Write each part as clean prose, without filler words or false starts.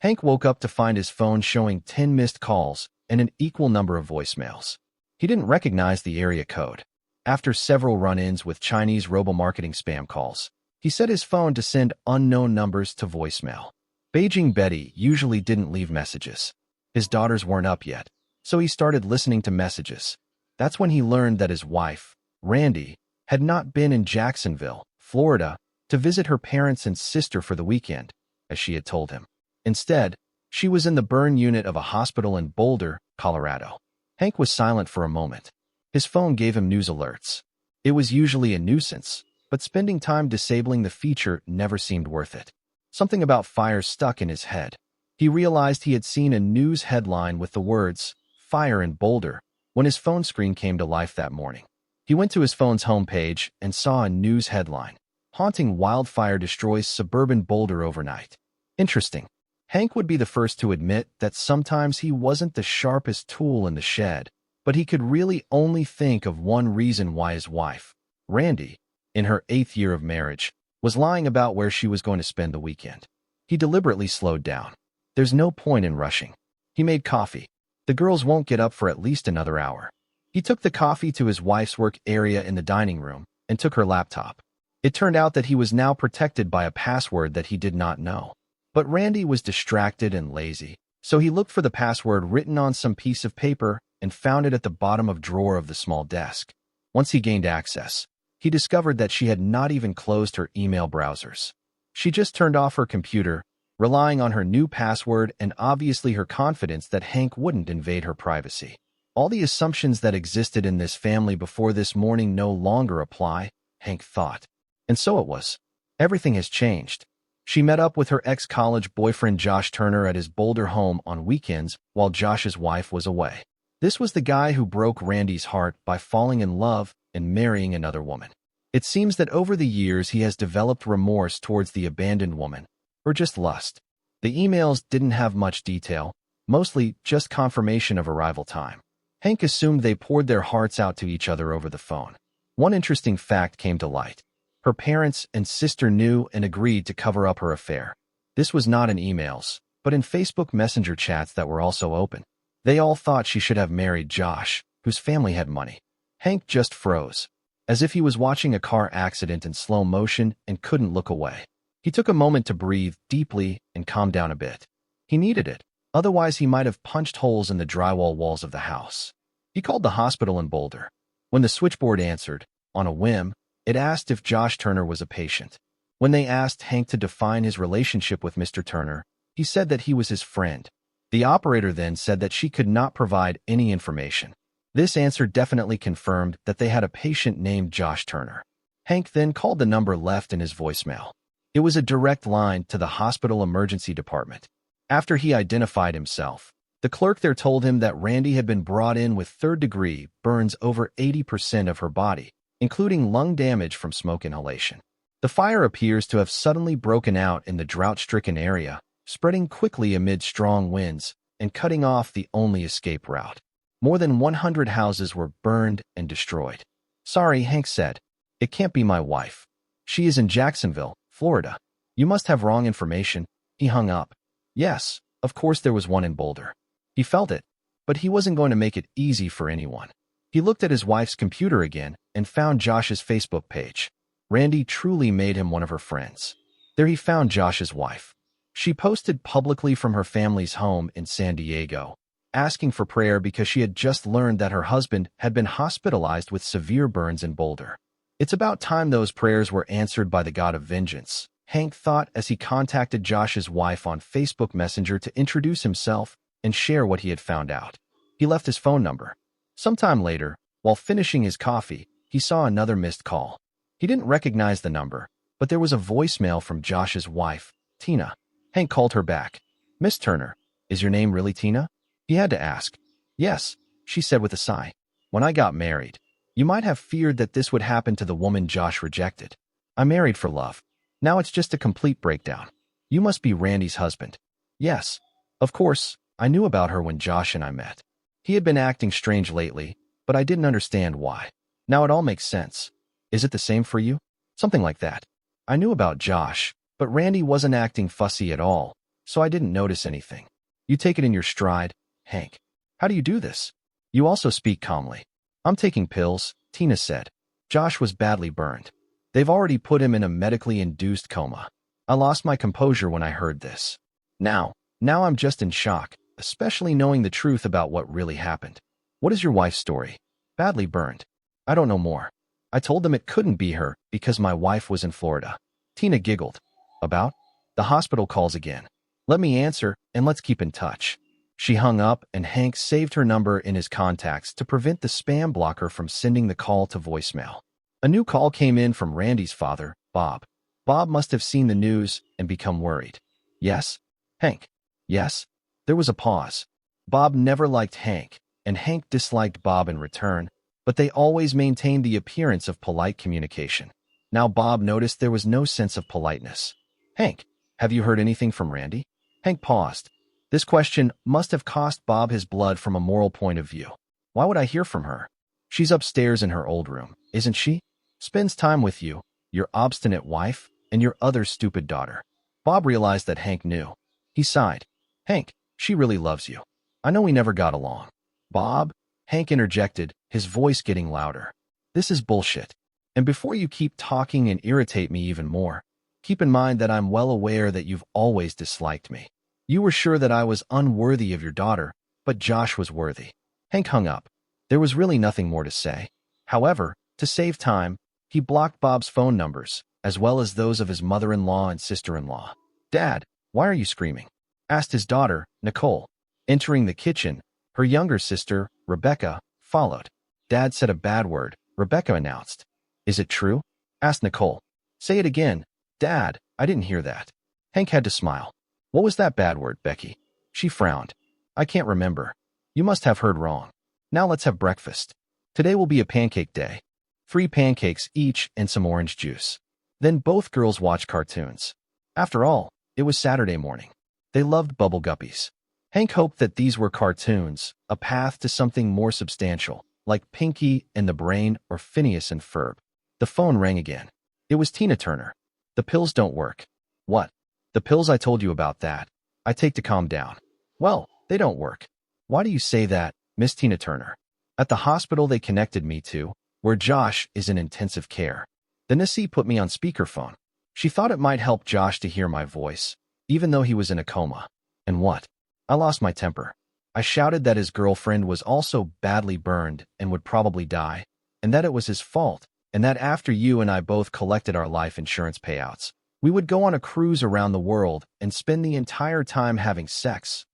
Hank woke up to find his phone showing 10 missed calls and an equal number of voicemails. He didn't recognize the area code. After several run-ins with Chinese robo-marketing spam calls, he set his phone to send unknown numbers to voicemail. Beijing Betty usually didn't leave messages. His daughters weren't up yet, so he started listening to messages. That's when he learned that his wife, Randy, had not been in Jacksonville, Florida, to visit her parents and sister for the weekend, as she had told him. Instead, she was in the burn unit of a hospital in Boulder, Colorado. Hank was silent for a moment. His phone gave him news alerts. It was usually a nuisance, but spending time disabling the feature never seemed worth it. Something about fire stuck in his head. He realized he had seen a news headline with the words, "Fire in Boulder," when his phone screen came to life that morning. He went to his phone's homepage and saw a news headline, "Haunting wildfire destroys suburban Boulder overnight." Interesting. Hank would be the first to admit that sometimes he wasn't the sharpest tool in the shed, but he could really only think of one reason why his wife, Randy, in her 8th year of marriage, was lying about where she was going to spend the weekend. He deliberately slowed down. There's no point in rushing. He made coffee. The girls won't get up for at least another hour. He took the coffee to his wife's work area in the dining room and took her laptop. It turned out that he was now protected by a password that he did not know. But Randy was distracted and lazy, so he looked for the password written on some piece of paper and found it at the bottom of drawer of the small desk. Once he gained access, he discovered that she had not even closed her email browsers. She just turned off her computer, relying on her new password and obviously her confidence that Hank wouldn't invade her privacy. All the assumptions that existed in this family before this morning no longer apply, Hank thought. And so it was. Everything has changed. She met up with her ex-college boyfriend Josh Turner at his Boulder home on weekends while Josh's wife was away. This was the guy who broke Randy's heart by falling in love and marrying another woman. It seems that over the years he has developed remorse towards the abandoned woman, or just lust. The emails didn't have much detail, mostly just confirmation of arrival time. Hank assumed they poured their hearts out to each other over the phone. One interesting fact came to light. Her parents and sister knew and agreed to cover up her affair. This was not in emails, but in Facebook Messenger chats that were also open. They all thought she should have married Josh, whose family had money. Hank just froze, as if he was watching a car accident in slow motion and couldn't look away. He took a moment to breathe deeply and calm down a bit. He needed it, otherwise he might have punched holes in the drywall walls of the house. He called the hospital in Boulder. When the switchboard answered, on a whim, it asked if Josh Turner was a patient. When they asked Hank to define his relationship with Mr. Turner, he said that he was his friend. The operator then said that she could not provide any information. This answer definitely confirmed that they had a patient named Josh Turner. Hank then called the number left in his voicemail. It was a direct line to the hospital emergency department. After he identified himself, the clerk there told him that Randy had been brought in with third-degree burns over 80% of her body, including lung damage from smoke inhalation. The fire appears to have suddenly broken out in the drought-stricken area, spreading quickly amid strong winds and cutting off the only escape route. More than 100 houses were burned and destroyed. "Sorry," Hank said. "It can't be my wife. She is in Jacksonville, Florida. You must have wrong information." He hung up. Yes, of course there was one in Boulder. He felt it, but he wasn't going to make it easy for anyone. He looked at his wife's computer again and found Josh's Facebook page. Randy truly made him one of her friends. There he found Josh's wife. She posted publicly from her family's home in San Diego, asking for prayer because she had just learned that her husband had been hospitalized with severe burns in Boulder. It's about time those prayers were answered by the God of vengeance, Hank thought as he contacted Josh's wife on Facebook Messenger to introduce himself and share what he had found out. He left his phone number. Sometime later, while finishing his coffee, he saw another missed call. He didn't recognize the number, but there was a voicemail from Josh's wife, Tina. Hank called her back. "Miss Turner, is your name really Tina?" He had to ask. "Yes," she said with a sigh. "When I got married, you might have feared that this would happen to the woman Josh rejected. I married for love. Now it's just a complete breakdown. You must be Randy's husband." "Yes. Of course, I knew about her when Josh and I met. He had been acting strange lately, but I didn't understand why. Now it all makes sense. Is it the same for you?" "Something like that. I knew about Josh, but Randy wasn't acting fussy at all, so I didn't notice anything. You take it in your stride, Hank. How do you do this? You also speak calmly. I'm taking pills, Tina said. Josh was badly burned. They've already put him in a medically induced coma. I lost my composure when I heard this. Now I'm just in shock, especially knowing the truth about what really happened. What is your wife's story? Badly burned. I don't know more. I told them it couldn't be her because my wife was in Florida. Tina giggled. About? The hospital calls again. Let me answer, and let's keep in touch. She hung up, and Hank saved her number in his contacts to prevent the spam blocker from sending the call to voicemail. A new call came in from Randy's father, Bob. Bob must have seen the news and become worried. Yes? Hank? Yes? There was a pause. Bob never liked Hank, and Hank disliked Bob in return, but they always maintained the appearance of polite communication. Now Bob noticed there was no sense of politeness. Hank, have you heard anything from Randy? Hank paused. This question must have cost Bob his blood from a moral point of view. Why would I hear from her? She's upstairs in her old room, isn't she? Spends time with you, your obstinate wife, and your other stupid daughter. Bob realized that Hank knew. He sighed. Hank, she really loves you. I know we never got along. Bob, Hank interjected, his voice getting louder. This is bullshit. And before you keep talking and irritate me even more, keep in mind that I'm well aware that you've always disliked me. You were sure that I was unworthy of your daughter, but Josh was worthy. Hank hung up. There was really nothing more to say. However, to save time, he blocked Bob's phone numbers, as well as those of his mother-in-law and sister-in-law. Dad, why are you screaming? Asked his daughter, Nicole. Entering the kitchen, her younger sister, Rebecca, followed. Dad said a bad word, Rebecca announced. Is it true? Asked Nicole. Say it again. Dad, I didn't hear that. Hank had to smile. What was that bad word, Becky? She frowned. I can't remember. You must have heard wrong. Now let's have breakfast. Today will be a pancake day. 3 pancakes each and some orange juice. Then both girls watched cartoons. After all, it was Saturday morning. They loved Bubble Guppies. Hank hoped that these were cartoons, a path to something more substantial, like Pinky and the Brain or Phineas and Ferb. The phone rang again. It was Tina Turner. The pills don't work. What? The pills I told you about that I take to calm down. Well, they don't work. Why do you say that, Miss Tina Turner? At the hospital they connected me to, where Josh is in intensive care. The nurse put me on speakerphone. She thought it might help Josh to hear my voice, even though he was in a coma. And what? I lost my temper. I shouted that his girlfriend was also badly burned and would probably die, and that it was his fault, and that after you and I both collected our life insurance payouts, we would go on a cruise around the world and spend the entire time having sex,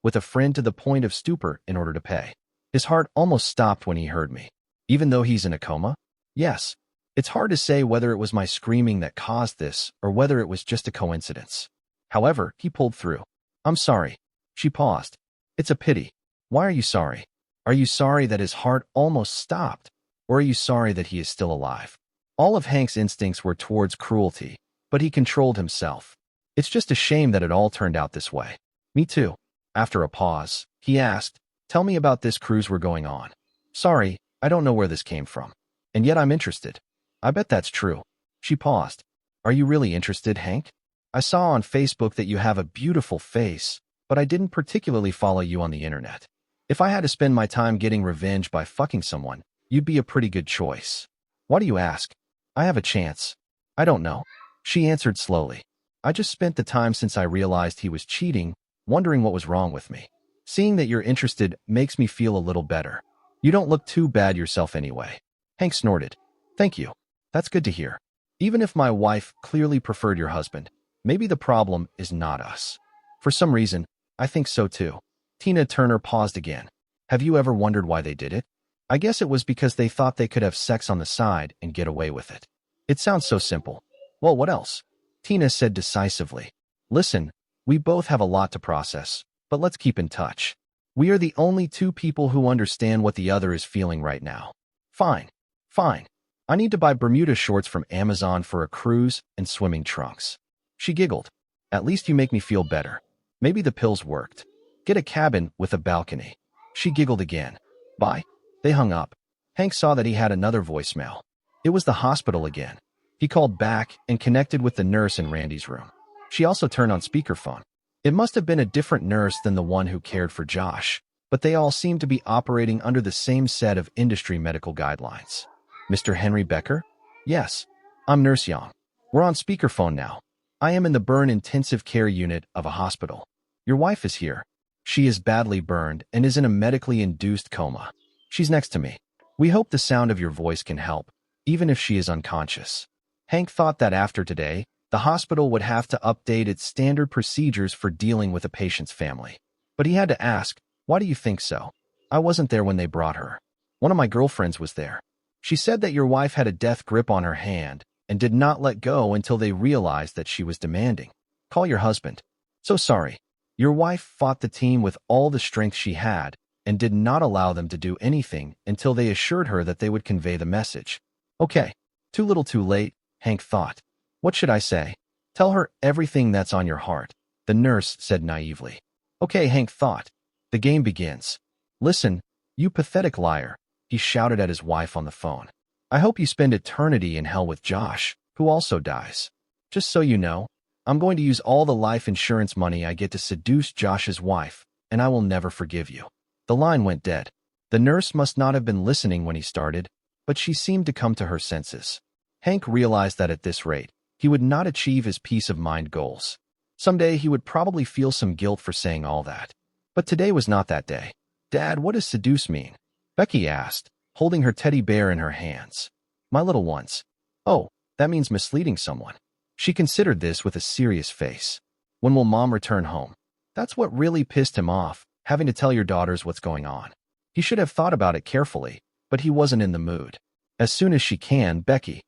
with a friend to the point of stupor in order to pay. His heart almost stopped when he heard me. Even though he's in a coma? Yes. It's hard to say whether it was my screaming that caused this or whether it was just a coincidence. However, he pulled through. I'm sorry. She paused. It's a pity. Why are you sorry? Are you sorry that his heart almost stopped? Or are you sorry that he is still alive? All of Hank's instincts were towards cruelty, but he controlled himself. It's just a shame that it all turned out this way. Me too. After a pause, he asked, tell me about this cruise we're going on. Sorry, I don't know where this came from. And yet I'm interested. I bet that's true. She paused. Are you really interested, Hank? I saw on Facebook that you have a beautiful face, but I didn't particularly follow you on the internet. If I had to spend my time getting revenge by fucking someone, you'd be a pretty good choice. Why do you ask? I have a chance. I don't know. She answered slowly. I just spent the time since I realized he was cheating, wondering what was wrong with me. Seeing that you're interested makes me feel a little better. You don't look too bad yourself anyway. Hank snorted. Thank you. That's good to hear. Even if my wife clearly preferred your husband, maybe the problem is not us. For some reason, I think so too. Tina Turner paused again. Have you ever wondered why they did it? I guess it was because they thought they could have sex on the side and get away with it. It sounds so simple. Well, what else? Tina said decisively. Listen, we both have a lot to process, but let's keep in touch. We are the only 2 people who understand what the other is feeling right now. Fine. Fine. I need to buy Bermuda shorts from Amazon for a cruise and swimming trunks. She giggled. At least you make me feel better. Maybe the pills worked. Get a cabin with a balcony. She giggled again. Bye. They hung up. Hank saw that he had another voicemail. It was the hospital again. He called back and connected with the nurse in Randy's room. She also turned on speakerphone. It must have been a different nurse than the one who cared for Josh, but they all seemed to be operating under the same set of industry medical guidelines. Mr. Henry Becker? Yes, I'm Nurse Young. We're on speakerphone now. I am in the burn intensive care unit of a hospital. Your wife is here. She is badly burned and is in a medically induced coma. She's next to me. We hope the sound of your voice can help, even if she is unconscious. Hank thought that after today, the hospital would have to update its standard procedures for dealing with a patient's family. But he had to ask, why do you think so? I wasn't there when they brought her. One of my girlfriends was there. She said that your wife had a death grip on her hand and did not let go until they realized that she was demanding. Call your husband. So sorry. Your wife fought the team with all the strength she had and did not allow them to do anything until they assured her that they would convey the message. Okay, too little too late, Hank thought. What should I say? Tell her everything that's on your heart, the nurse said naively. Okay, Hank thought. The game begins. Listen, you pathetic liar, he shouted at his wife on the phone. I hope you spend eternity in hell with Josh, who also dies. Just so you know, I'm going to use all the life insurance money I get to seduce Josh's wife, and I will never forgive you. The line went dead. The nurse must not have been listening when he started, but she seemed to come to her senses. Hank realized that at this rate, he would not achieve his peace of mind goals. Someday he would probably feel some guilt for saying all that. But today was not that day. Dad, what does seduce mean? Becky asked, holding her teddy bear in her hands. My little ones. Oh, that means misleading someone. She considered this with a serious face. When will Mom return home? That's what really pissed him off, having to tell your daughters what's going on. He should have thought about it carefully, but he wasn't in the mood. As soon as she can, Becky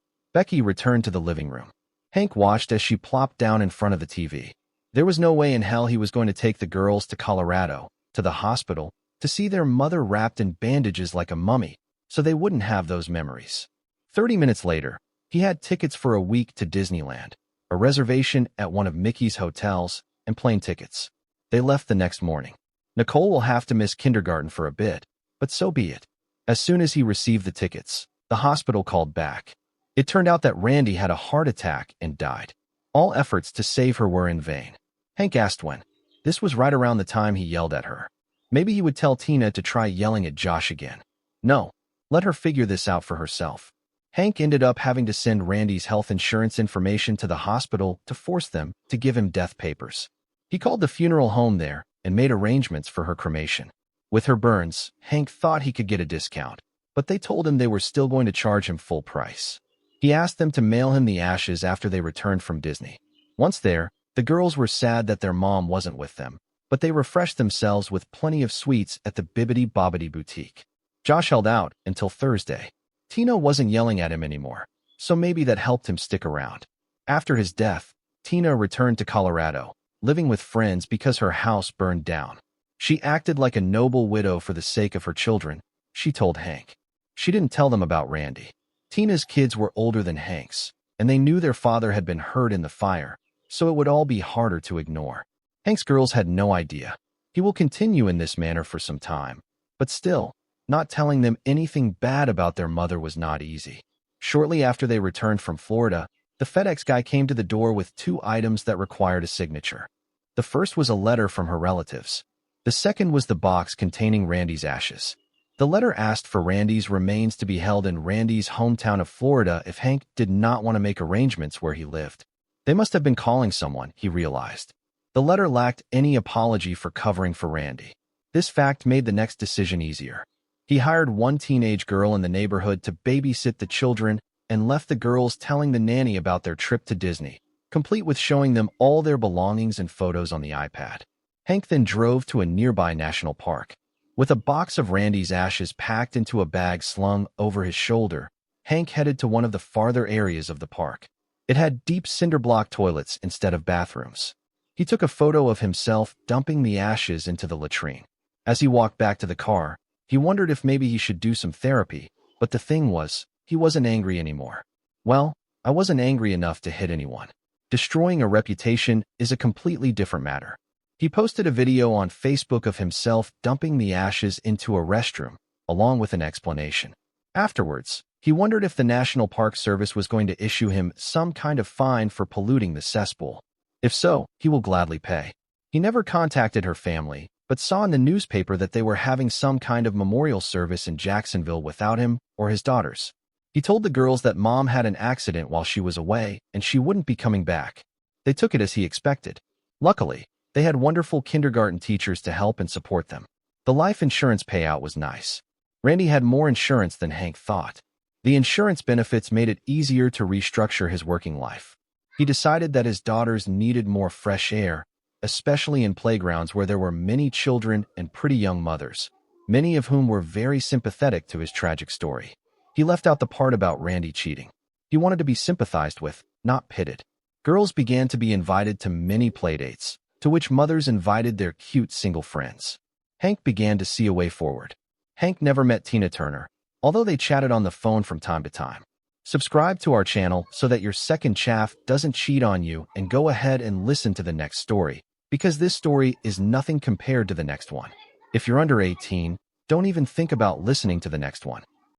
returned to the living room. Hank watched as she plopped down in front of the TV. There was no way in hell he was going to take the girls to Colorado, to the hospital, to see their mother wrapped in bandages like a mummy, so they wouldn't have those memories. 30 minutes later, he had tickets for a week to Disneyland, a reservation at one of Mickey's hotels, and plane tickets. They left the next morning. Nicole will have to miss kindergarten for a bit, but so be it. As soon as he received the tickets, the hospital called back. It turned out that Randy had a heart attack and died. All efforts to save her were in vain. Hank asked when. This was right around the time he yelled at her. Maybe he would tell Tina to try yelling at Josh again. No, let her figure this out for herself. Hank ended up having to send Randy's health insurance information to the hospital to force them to give him death papers. He called the funeral home there and made arrangements for her cremation. With her burns, Hank thought he could get a discount, but they told him they were still going to charge him full price. He asked them to mail him the ashes after they returned from Disney. Once there, the girls were sad that their mom wasn't with them, but they refreshed themselves with plenty of sweets at the Bibbidi Bobbidi Boutique. Josh held out until Thursday. Tina wasn't yelling at him anymore, so maybe that helped him stick around. After his death, Tina returned to Colorado, living with friends because her house burned down. She acted like a noble widow for the sake of her children, she told Hank. She didn't tell them about Randy. Tina's kids were older than Hank's, and they knew their father had been hurt in the fire, so it would all be harder to ignore. Hank's girls had no idea. He will continue in this manner for some time, but still, not telling them anything bad about their mother was not easy. Shortly after they returned from Florida, the FedEx guy came to the door with 2 items that required a signature. The first was a letter from her relatives. The second was the box containing Randy's ashes. The letter asked for Randy's remains to be held in Randy's hometown of Florida if Hank did not want to make arrangements where he lived. They must have been calling someone, he realized. The letter lacked any apology for covering for Randy. This fact made the next decision easier. He hired one teenage girl in the neighborhood to babysit the children and left the girls telling the nanny about their trip to Disney, complete with showing them all their belongings and photos on the iPad. Hank then drove to a nearby national park. With a box of Randy's ashes packed into a bag slung over his shoulder, Hank headed to one of the farther areas of the park. It had deep cinder-block toilets instead of bathrooms. He took a photo of himself dumping the ashes into the latrine. As he walked back to the car, he wondered if maybe he should do some therapy, but the thing was, he wasn't angry anymore. Well, I wasn't angry enough to hit anyone. Destroying a reputation is a completely different matter. He posted a video on Facebook of himself dumping the ashes into a restroom, along with an explanation. Afterwards, he wondered if the National Park Service was going to issue him some kind of fine for polluting the cesspool. If so, he will gladly pay. He never contacted her family, but saw in the newspaper that they were having some kind of memorial service in Jacksonville without him or his daughters. He told the girls that mom had an accident while she was away and she wouldn't be coming back. They took it as he expected. Luckily, they had wonderful kindergarten teachers to help and support them. The life insurance payout was nice. Randy had more insurance than Hank thought. The insurance benefits made it easier to restructure his working life. He decided that his daughters needed more fresh air, especially in playgrounds where there were many children and pretty young mothers, many of whom were very sympathetic to his tragic story. He left out the part about Randy cheating. He wanted to be sympathized with, not pitted. Girls began to be invited to many playdates, to which mothers invited their cute single friends. Hank began to see a way forward. Hank never met Tina Turner, although they chatted on the phone from time to time. Subscribe to our channel so that your second chaff doesn't cheat on you, and go ahead and listen to the next story, because this story is nothing compared to the next one. If you're under 18, don't even think about listening to the next one.